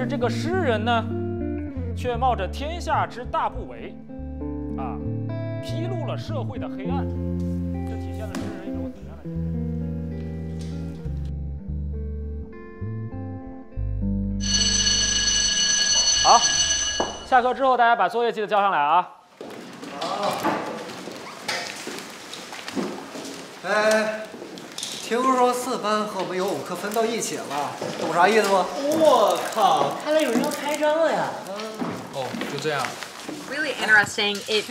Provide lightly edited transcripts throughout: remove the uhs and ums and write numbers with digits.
是这个诗人呢，却冒着天下之大不韪，披露了社会的黑暗，这体现了诗人一种怎样的精神？好，下课之后大家把作业记得交上来啊。好。哎，听说4班和我们有5科分到一起了，懂啥意思不？我靠，看来有人要开张了呀！哦，就这样。Really interesting. It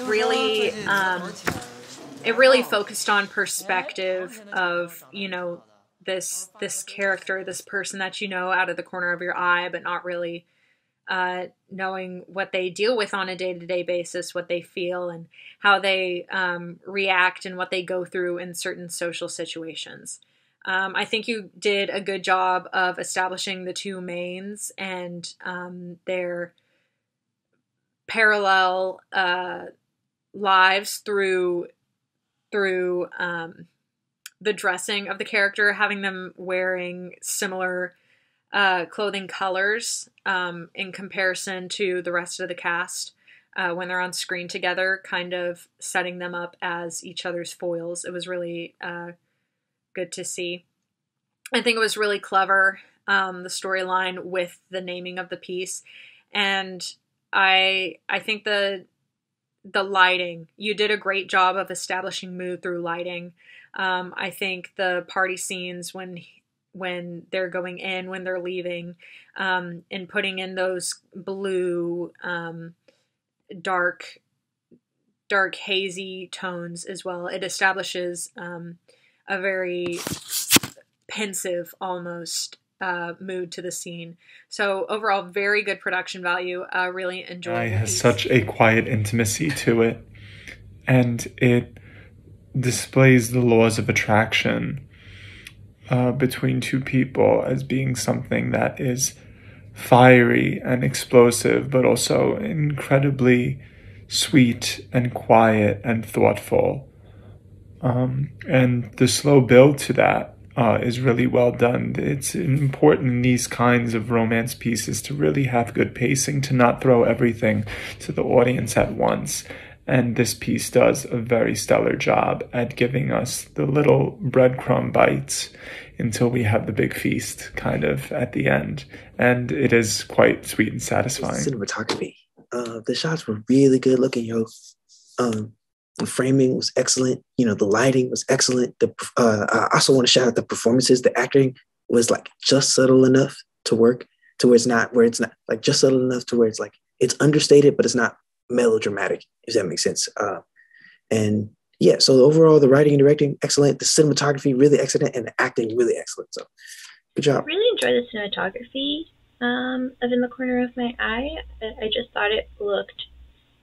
really focused on perspective of, you know, this character, this person that you know out of the corner of your eye, but not really knowing what they deal with on a day-to-day basis, what they feel, and how they react and what they go through in certain social situations. I think you did a good job of establishing the two mains and their parallel lives through the dressing of the character, having them wearing similar clothing colors in comparison to the rest of the cast when they're on screen together, kind of setting them up as each other's foils. It was really good to see. I think it was really clever, the storyline with the naming of the piece. And I think the lighting, you did a great job of establishing mood through lighting. I think the party scenes when they're going in, when they're leaving, and putting in those blue, dark hazy tones as well. It establishes a very pensive almost mood to the scene. So overall, very good production value. Really enjoyed it. It has such a quiet intimacy to it, and it displays the laws of attraction between two people as being something that is fiery and explosive, but also incredibly sweet and quiet and thoughtful. And the slow build to that is really well done. It's important in these kinds of romance pieces to really have good pacing, to not throw everything to the audience at once. And this piece does a very stellar job at giving us the little breadcrumb bites until we have the big feast kind of at the end. And it is quite sweet and satisfying. Cinematography. The shots were really good looking, yo. The framing was excellent. You know, the lighting was excellent. I also want to shout out the performances. The acting was like just subtle enough to work to where it's not like just subtle enough to where it's like, it's understated, but it's not melodramatic, if that makes sense. And yeah, so overall, the writing and directing, excellent. The cinematography, really excellent. And the acting, really excellent. So good job. I really enjoyed the cinematography of In the Corner of My Eye. I just thought it looked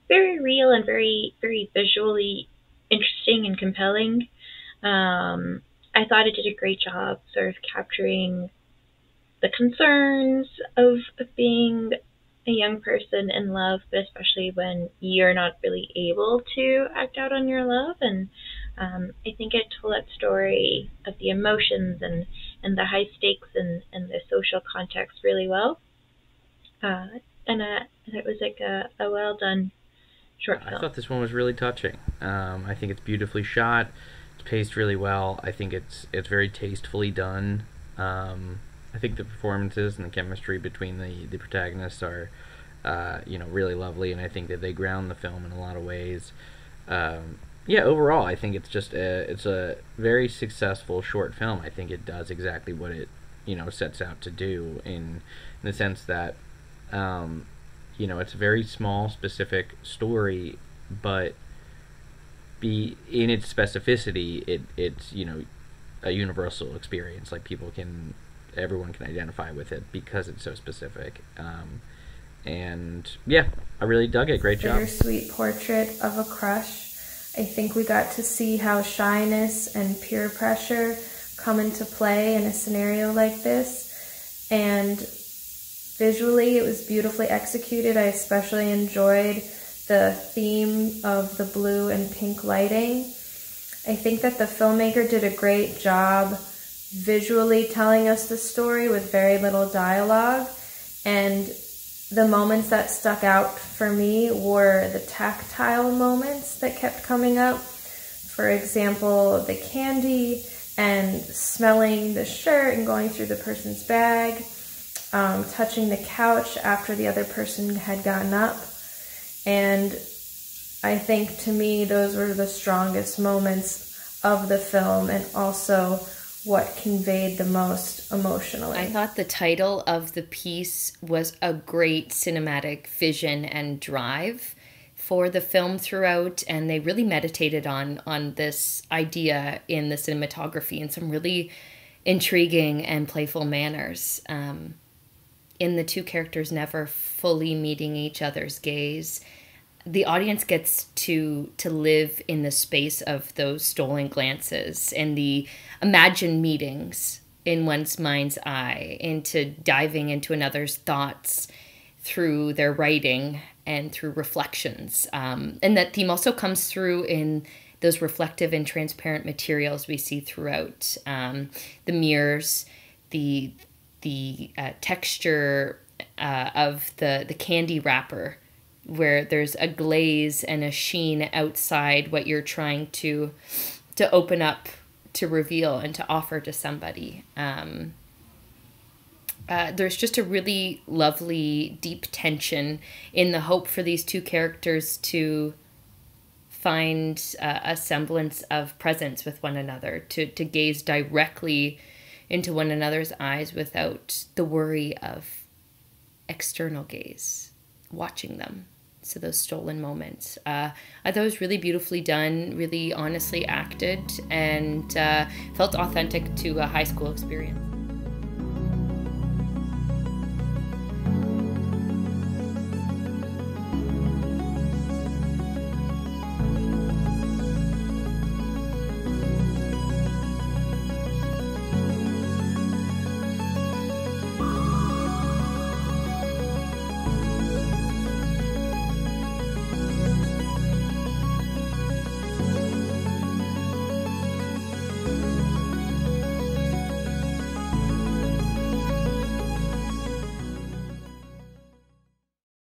very real and very, very visually interesting and compelling. I thought it did a great job sort of capturing the concerns of being a young person in love, but especially when you're not really able to act out on your love. And I think it told that story of the emotions and the high stakes and the social context really well. And it was like a well done short film. I thought this one was really touching. I think it's beautifully shot. It's paced really well. I think it's very tastefully done. I think the performances and the chemistry between the protagonists are, really lovely, and I think that they ground the film in a lot of ways. Overall, I think it's just it's a very successful short film. I think it does exactly what it, sets out to do in the sense that, it's a very small, specific story, but in its specificity, it's a universal experience. Like everyone can identify with it because it's so specific. And yeah, I really dug it. Great job. Bittersweet portrait of a crush. I think we got to see how shyness and peer pressure come into play in a scenario like this. And visually, it was beautifully executed. I especially enjoyed the theme of the blue and pink lighting. I think that the filmmaker did a great job visually telling us the story with very little dialogue. And the moments that stuck out for me were the tactile moments that kept coming up. For example, the candy and smelling the shirt and going through the person's bag, touching the couch after the other person had gotten up. And I think to me those were the strongest moments of the film and also what conveyed the most emotionally. I thought the title of the piece was a great cinematic vision and drive for the film throughout, and they really meditated on this idea in the cinematography in some really intriguing and playful manners. In the two characters never fully meeting each other's gaze, the audience gets to live in the space of those stolen glances and the imagined meetings in one's mind's eye, into diving into another's thoughts through their writing and through reflections. And that theme also comes through in those reflective and transparent materials we see throughout. The mirrors, the texture of the candy wrapper, where there's a glaze and a sheen outside what you're trying to open up, to reveal, and to offer to somebody. There's just a really lovely, deep tension in the hope for these two characters to find a semblance of presence with one another, to gaze directly into one another's eyes without the worry of external gaze watching them. So those stolen moments. I thought it was really beautifully done, really honestly acted, and felt authentic to a high school experience.